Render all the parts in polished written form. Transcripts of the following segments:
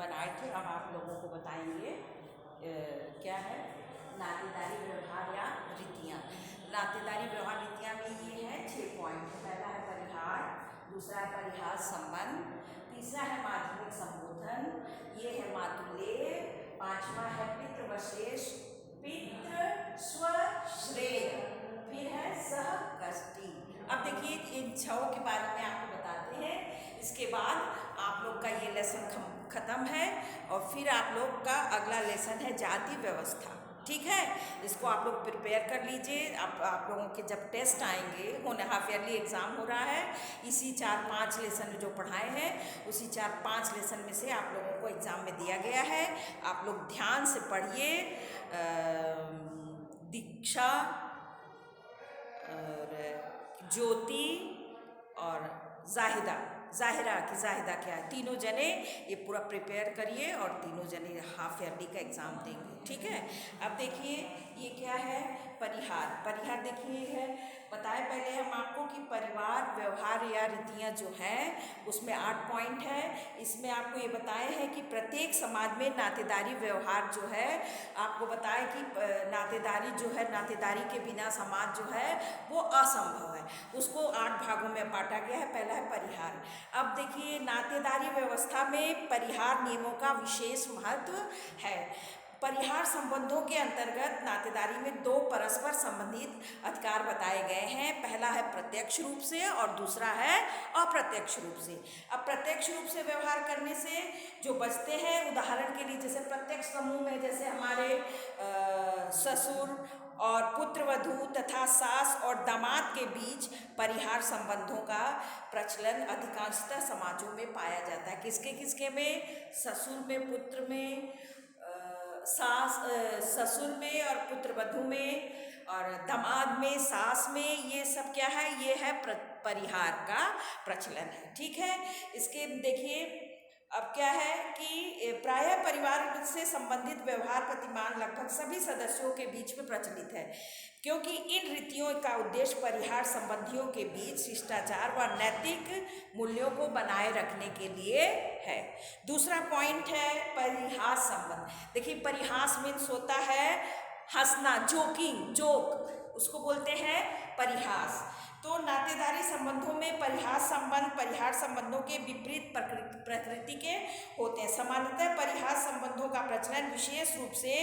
बनाए थे, अब आप लोगों को बताएंगे क्या है नातेदारी व्यवहार या रीतियाँ। नातेदारी व्यवहार रीतियाँ में ये है 6 पॉइंट। पहला है परिहार, दूसरा है परिहार संबंध, तीसरा है माध्यमिक संबोधन, ये है मातुल्य, पांचवा है पितृवशेष, पितृ स्वश्रेय, फिर है सहकष्टी। अब देखिए इन 6 के बारे में आपको बताते हैं, इसके बाद आप लोग का ये लेसन खत्म है और फिर आप लोग का अगला लेसन है जाति व्यवस्था। ठीक है, इसको आप लोग प्रिपेयर कर लीजिए। आप लोगों के जब टेस्ट आएंगे, होने हाफ ईयरली एग्ज़ाम हो रहा है, इसी 4-5 लेसन में जो पढ़ाए हैं उसी 4-5 लेसन में से आप लोगों को एग्ज़ाम में दिया गया है। आप लोग ध्यान से पढ़िए। दीक्षा और ज्योति और जाहिदा क्या है, तीनों जने ये पूरा प्रिपेयर करिए और तीनों जने हाफ ईयरली का एग्ज़ाम देंगे। ठीक है, अब देखिए ये क्या है परिहार देखिए है, बताए पहले हम आपको कि परिवार व्यवहार या रीतियाँ जो हैं उसमें 8 पॉइंट है। इसमें आपको ये बताए हैं कि प्रत्येक समाज में नातेदारी व्यवहार जो है, आपको बताए कि नातेदारी जो है, नातेदारी के बिना समाज जो है वो असंभव है। उसको 8 भागों में बांटा गया है। पहला है परिहार। अब देखिए नातेदारी व्यवस्था में परिहार नियमों का विशेष महत्व है। परिहार संबंधों के अंतर्गत नातेदारी में 2 परस्पर संबंधित अधिकार बताए गए हैं। पहला है प्रत्यक्ष रूप से और दूसरा है अप्रत्यक्ष रूप से। अब प्रत्यक्ष रूप से व्यवहार करने से जो बचते हैं, उदाहरण के लिए जैसे प्रत्यक्ष समूह में जैसे हमारे ससुर और पुत्रवधू तथा सास और दामाद के बीच परिहार संबंधों का प्रचलन अधिकांशतः समाजों में पाया जाता है। किसके किसके में? ससुर में, पुत्र में, ससुर में और पुत्रवधू में, और दामाद में, सास में, ये सब क्या है? ये है परिहार का प्रचलन है। ठीक है, इसके देखिए अब क्या है कि प्रायः परिवार से संबंधित व्यवहार प्रतिमान लगभग सभी सदस्यों के बीच में प्रचलित है, क्योंकि इन रीतियों का उद्देश्य परिहार संबंधियों के बीच शिष्टाचार व नैतिक मूल्यों को बनाए रखने के लिए है। दूसरा पॉइंट है परिहास संबंध। देखिए परिहास मीन्स होता है हंसना, जोक, उसको बोलते हैं परिहास। तो नातेदारी संबंधों में परिहार संबंधों के विपरीत प्रकृति के होते हैं। सामान्यतः परिहार संबंधों का प्रचलन विशेष रूप से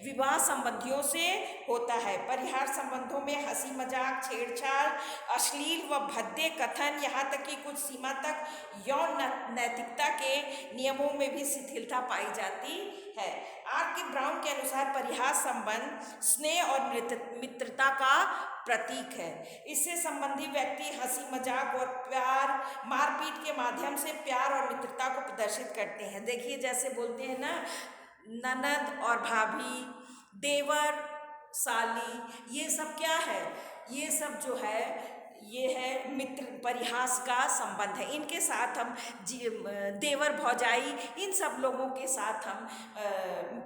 विवाह संबंधियों से होता है। परिहार संबंधों में हंसी मजाक, छेड़छाड़, अश्लील व भद्दे कथन, यहाँ तक कि कुछ सीमा तक यौन नैतिकता के नियमों में भी शिथिलता पाई जाती है। R.K. ब्राउन के अनुसार परिहार संबंध स्नेह और मित्रता का प्रतीक है। इससे संबंधी व्यक्ति हंसी मजाक और प्यार, मारपीट के माध्यम से प्यार और मित्रता को प्रदर्शित करते हैं। देखिए जैसे बोलते हैं ना, ननद और भाभी, देवर साली, ये सब क्या है? ये सब जो है ये है मित्र परिहास का संबंध है। इनके साथ हम देवर भौजाई, इन सब लोगों के साथ हम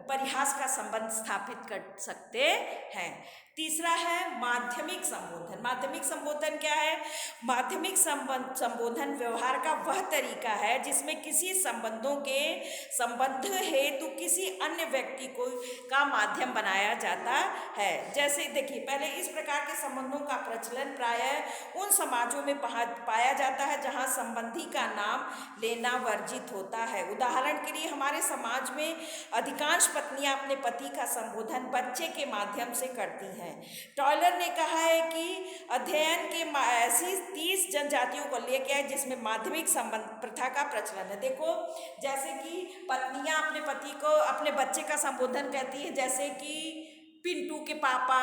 परिहास का संबंध स्थापित कर सकते हैं। तीसरा है माध्यमिक संबोधन। माध्यमिक संबोधन क्या है? माध्यमिक संबोधन व्यवहार का वह तरीका है जिसमें किसी संबंधों के संबंध हेतु किसी अन्य व्यक्ति को का माध्यम बनाया जाता है। जैसे देखिए पहले इस प्रकार के संबंधों का प्रचलन प्रायः उन समाजों में पाया जाता है जहां संबंधी का नाम लेना वर्जित होता है। उदाहरण के लिए हमारे समाज में अधिकांश पत्नियां अपने पति का संबोधन बच्चे के माध्यम से करती हैं। टॉयलर ने कहा है कि अध्ययन के ऐसी 30 जनजातियों को लेकर है जिसमें माध्यमिक संबंध प्रथा का प्रचलन है। देखो जैसे कि पत्नियां अपने पति को अपने बच्चे का संबोधन कहती है, जैसे कि पिंटू के पापा,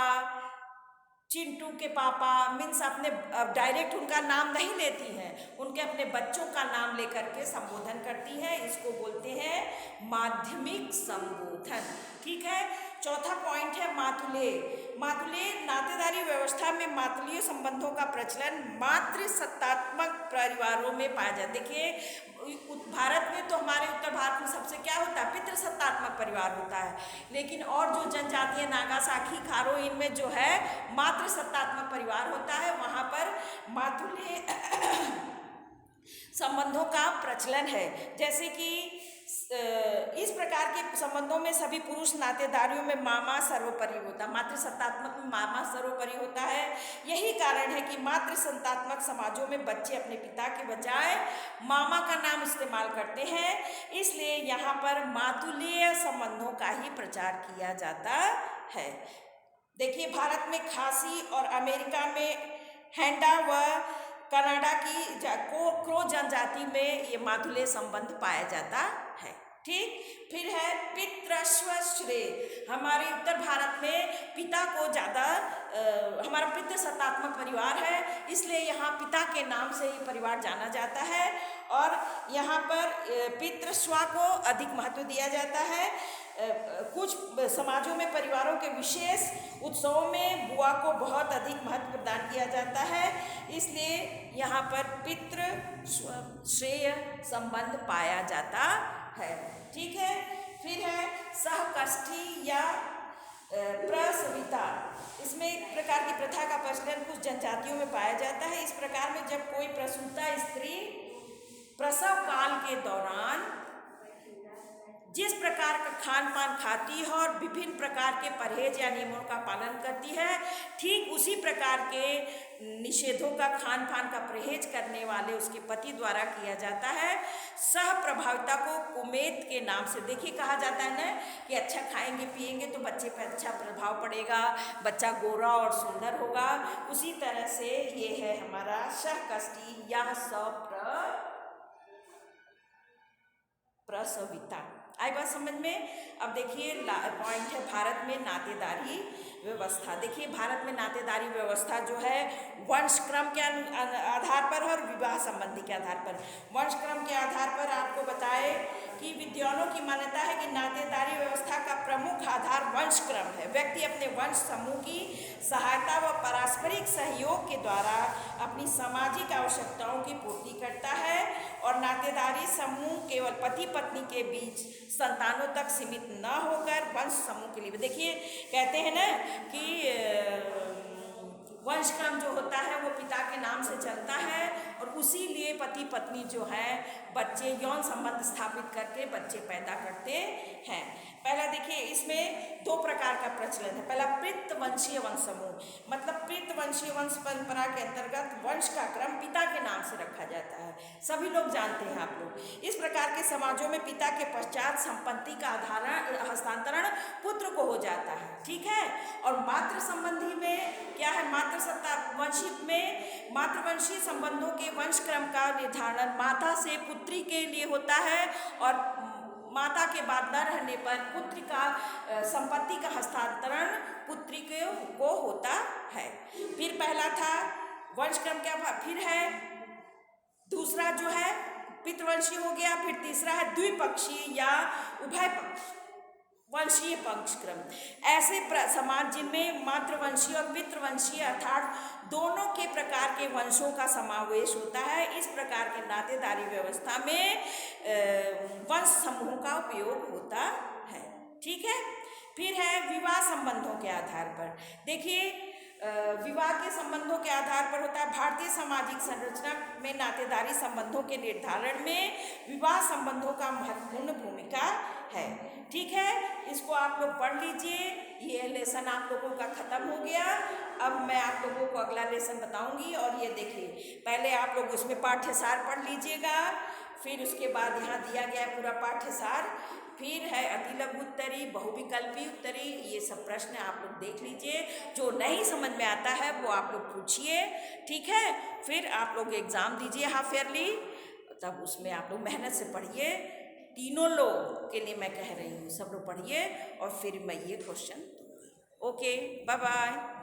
चिंटू के पापा, मीन्स अपने डायरेक्ट उनका नाम नहीं लेती हैं, उनके अपने बच्चों का नाम लेकर के संबोधन करती हैं। इसको बोलते हैं माध्यमिक संबोधन। ठीक है, चौथा पॉइंट है मातुल्य नातेदारी व्यवस्था में मातुल्य संबंधों का प्रचलन मातृसत्तात्मक परिवारों में पाया जाता है। देखिए भारत में तो हमारे उत्तर भारत में सबसे क्या होता है? पितृसत्तात्मक परिवार होता है, लेकिन और जो जनजातियां नागा, साखी, खारो, इनमें जो है मातृसत्तात्मक परिवार होता है, वहाँ पर मातुल्य संबंधों का प्रचलन है। जैसे कि इस प्रकार के संबंधों में सभी पुरुष नातेदारियों में मामा सर्वोपरि होता है। मातृसत्तात्मक में मामा सर्वोपरि होता है। यही कारण है कि मातृसत्तात्मक समाजों में बच्चे अपने पिता के बजाय मामा का नाम इस्तेमाल करते हैं। इसलिए यहाँ पर मातुलेय संबंधों का ही प्रचार किया जाता है। देखिए, भारत में खासी और अमेरिका में हैंडा व कनाडा की क्रो जनजाति में ये मातुलेय संबंध पाया जाता है। ठीक, फिर है पितृस्व श्रेय। हमारे उत्तर भारत में पिता को ज़्यादा हमारा पितृसत्तात्मक परिवार है, इसलिए यहाँ पिता के नाम से ही परिवार जाना जाता है और यहाँ पर पितृस्व को अधिक महत्व दिया जाता है। कुछ समाजों में परिवारों के विशेष उत्सवों में बुआ को बहुत अधिक महत्व प्रदान किया जाता है, इसलिए यहाँ पर पितृ श्रेय संबंध पाया जाता है। ठीक है, फिर है सहकष्ठी या प्रसविता। इसमें एक प्रकार की प्रथा का प्रचलन कुछ जनजातियों में पाया जाता है। इस प्रकार में जब कोई प्रसूता स्त्री प्रसव काल के दौरान जिस प्रकार का खान पान खाती है और विभिन्न प्रकार के परहेज या नियमों का पालन करती है, ठीक उसी प्रकार के निषेधों का खान पान का परहेज करने वाले उसके पति द्वारा किया जाता है। सह प्रभाविता को कुमेत के नाम से देखिए कहा जाता है ना कि अच्छा खाएंगे पिएंगे तो बच्चे पर अच्छा प्रभाव पड़ेगा, बच्चा गोरा और सुंदर होगा। उसी तरह से ये है हमारा सहकष्टी या प्रसविता। आई बात समझ में? अब देखिए पॉइंट है भारत में नातेदारी व्यवस्था। देखिए, भारत में नातेदारी व्यवस्था जो है वंश क्रम के आधार पर और विवाह संबंधी के आधार पर। वंश क्रम के आधार पर आपको बताए कि विद्वानों की मान्यता है कि नातेदारी व्यवस्था का प्रमुख आधार वंश क्रम है। व्यक्ति अपने वंश समूह की सहायता व पारस्परिक सहयोग के द्वारा अपनी सामाजिक आवश्यकताओं की पूर्ति करता है और नातेदारी समूह केवल पति पत्नी के बीच संतानों तक सीमित न होकर वंश समूह के लिए, देखिए कहते हैं ना कि वंश क्रम जो होता है वो पिता के नाम से चलता है और उसी लिए पति पत्नी जो है बच्चे यौन संबंध स्थापित करके बच्चे पैदा करते हैं। पहला देखिए, इसमें दो प्रकार का प्रचलन है। पहला पितृवंशीय वंश समूह, मतलब पितृवंशीय वंश परंपरा के अंतर्गत वंश का क्रम पिता के नाम से रखा जाता है। सभी लोग जानते हैं आप लोग। इस प्रकार के समाजों में पिता के पश्चात संपत्ति का हस्तांतरण पुत्र को हो जाता है। ठीक है, और मातृ संबंधी में क्या है, मातृवंशीय संबंधों के वंश क्रम का निर्धारण माता से पुत्री के लिए होता है और माता के बाद न रहने पर पुत्री का संपत्ति का हस्तांतरण पुत्री को होता है। फिर पहला था वंश क्रम क्या, फिर है दूसरा जो है पितृवंशीय हो गया, फिर तीसरा है द्विपक्षीय या उभय वंशीय वंशक्रम। ऐसे समाज जिनमें मातृवंशीय और पितृवंशीय अर्थात दोनों के प्रकार के वंशों का समावेश होता है, इस प्रकार के नातेदारी व्यवस्था में वंश समूह का उपयोग होता है। ठीक है, फिर है विवाह संबंधों के आधार पर। देखिए, विवाह के संबंधों के आधार पर होता है। भारतीय सामाजिक संरचना में नातेदारी संबंधों के निर्धारण में विवाह संबंधों का महत्वपूर्ण भूमिका है। ठीक है, इसको आप लोग पढ़ लीजिए। ये लेसन आप लोगों का खत्म हो गया। अब मैं आप लोगों को अगला लेसन बताऊंगी और ये देखिए, पहले आप लोग उसमें पाठ्यसार पढ़ लीजिएगा, फिर उसके बाद यहाँ दिया गया है पूरा पाठ्यसार, फिर है अतिलघु उत्तरी, बहुविकल्पी उत्तरी, ये सब प्रश्न आप लोग देख लीजिए। जो नहीं समझ में आता है वो आप लोग पूछिए। ठीक है, फिर आप लोग एग्ज़ाम दीजिए हाफ ईयरली, तब उसमें आप लोग मेहनत से पढ़िए। तीनों लोग के लिए मैं कह रही हूँ, सब लोग पढ़िए और फिर मैं ये क्वेश्चन दूँगी। Okay, bye bye.